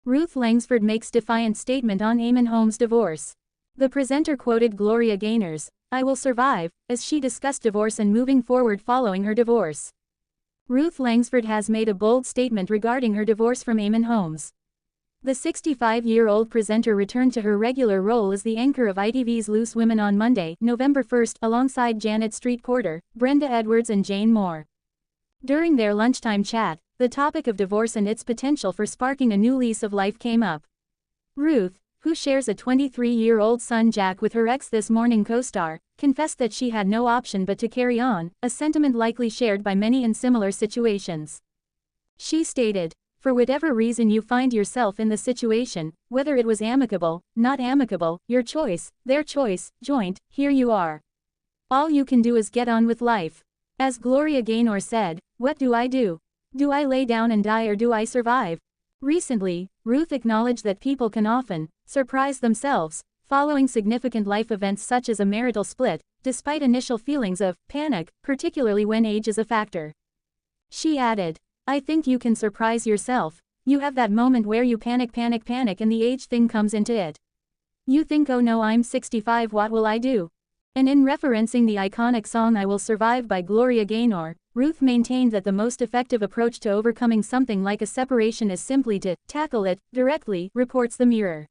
Ruth Langsford makes defiant statement on Eamonn Holmes' divorce. The presenter quoted Gloria Gaynor's, "I will survive," as she discussed divorce and moving forward following her divorce. Ruth Langsford has made a bold statement regarding her divorce from Eamonn Holmes. The 65-year-old presenter returned to her regular role as the anchor of ITV's Loose Women on Monday, November 1, alongside Janet Street Porter, Brenda Edwards and Jane Moore. During their lunchtime chat, the topic of divorce and its potential for sparking a new lease of life came up. Ruth, who shares a 23-year-old son Jack with her ex-This Morning co-star, confessed that she had no option but to carry on, a sentiment likely shared by many in similar situations. She stated, "For whatever reason you find yourself in the situation, whether it was amicable, not amicable, your choice, their choice, joint, here you are. All you can do is get on with life. As Gloria Gaynor said, what do I do? Do I lay down and die or do I survive?" Recently, Ruth acknowledged that people can often surprise themselves following significant life events such as a marital split, despite initial feelings of panic, particularly when age is a factor. She added, "I think you can surprise yourself. You have that moment where you panic and the age thing comes into it. You think, oh no, I'm 65, what will I do?" And in referencing the iconic song I Will Survive by Gloria Gaynor, Ruth maintained that the most effective approach to overcoming something like a separation is simply to tackle it directly, reports the Mirror.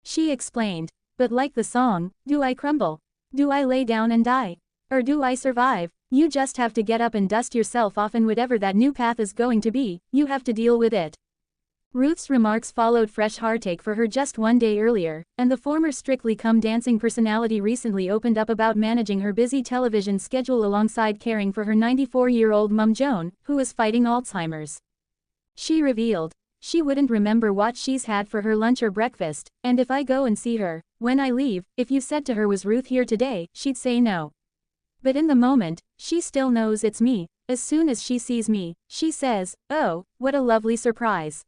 She explained, "But like the song, do I crumble? Do I lay down and die? Or do I survive? You just have to get up and dust yourself off, and whatever that new path is going to be, you have to deal with it." Ruth's remarks followed fresh heartache for her just one day earlier, and the former Strictly Come Dancing personality recently opened up about managing her busy television schedule alongside caring for her 94-year-old mum Joan, who is fighting Alzheimer's. She revealed, "She wouldn't remember what she's had for her lunch or breakfast, and if I go and see her, when I leave, if you said to her, was Ruth here today, she'd say no. But in the moment, she still knows it's me. As soon as she sees me, she says, oh, what a lovely surprise.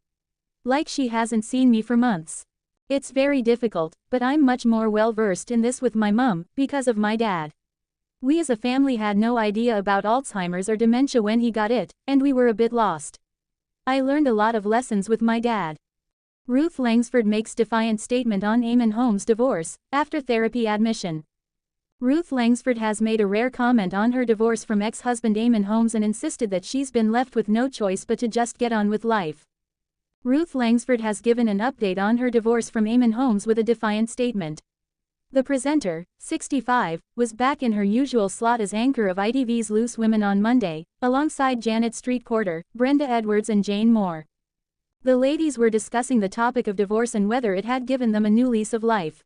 Like she hasn't seen me for months. It's very difficult, but I'm much more well-versed in this with my mum, because of my dad. We as a family had no idea about Alzheimer's or dementia when he got it, and we were a bit lost. I learned a lot of lessons with my dad." Ruth Langsford makes defiant statement on Eamonn Holmes' divorce, after therapy admission. Ruth Langsford has made a rare comment on her divorce from ex-husband Eamonn Holmes and insisted that she's been left with no choice but to just get on with life. Ruth Langsford has given an update on her divorce from Eamonn Holmes with a defiant statement. The presenter, 65, was back in her usual slot as anchor of ITV's Loose Women on Monday, alongside Janet Street Porter, Brenda Edwards and Jane Moore. The ladies were discussing the topic of divorce and whether it had given them a new lease of life.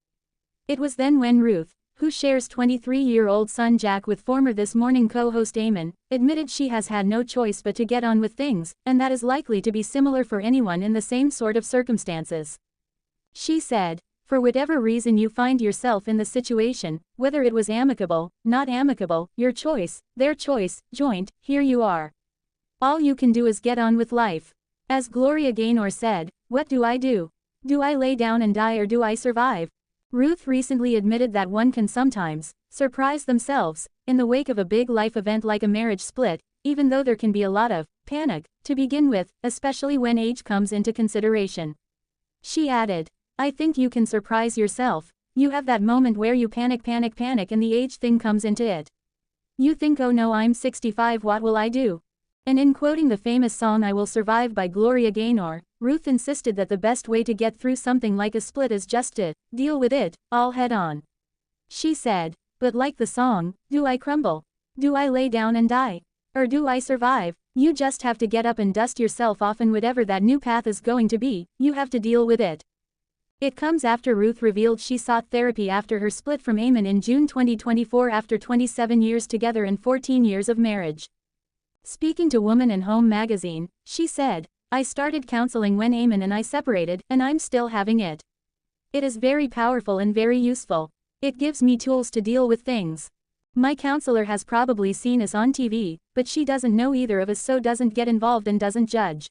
It was then when Ruth, who shares 23-year-old son Jack with former This Morning co-host Eamonn, admitted she has had no choice but to get on with things, and that is likely to be similar for anyone in the same sort of circumstances. She said, "For whatever reason you find yourself in the situation, whether it was amicable, not amicable, your choice, their choice, joint, here you are. All you can do is get on with life. As Gloria Gaynor said, what do I do? Do I lay down and die or do I survive?" Ruth recently admitted that one can sometimes surprise themselves in the wake of a big life event like a marriage split, even though there can be a lot of panic to begin with, especially when age comes into consideration. She added, "I think you can surprise yourself. You have that moment where you panic and the age thing comes into it. You think, oh no, I'm 65, what will I do?" And in quoting the famous song I Will Survive by Gloria Gaynor, Ruth insisted that the best way to get through something like a split is just to deal with it, all head on. She said, "But like the song, do I crumble? Do I lay down and die? Or do I survive? You just have to get up and dust yourself off, and whatever that new path is going to be, you have to deal with it." It comes after Ruth revealed she sought therapy after her split from Eamonn in June 2024 after 27 years together and 14 years of marriage. Speaking to Woman and Home magazine, she said, "I started counseling when Eamonn and I separated, and I'm still having it. It is very powerful and very useful. It gives me tools to deal with things. My counselor has probably seen us on TV, but she doesn't know either of us, so doesn't get involved and doesn't judge.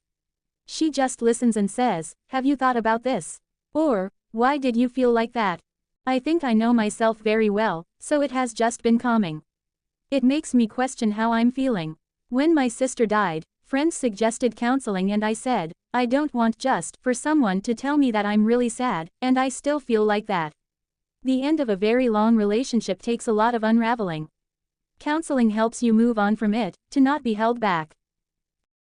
She just listens and says, have you thought about this? Or, why did you feel like that? I think I know myself very well, so it has just been calming. It makes me question how I'm feeling. When my sister died, friends suggested counseling and I said, I don't want just for someone to tell me that I'm really sad, and I still feel like that. The end of a very long relationship takes a lot of unraveling. Counseling helps you move on from it, to not be held back.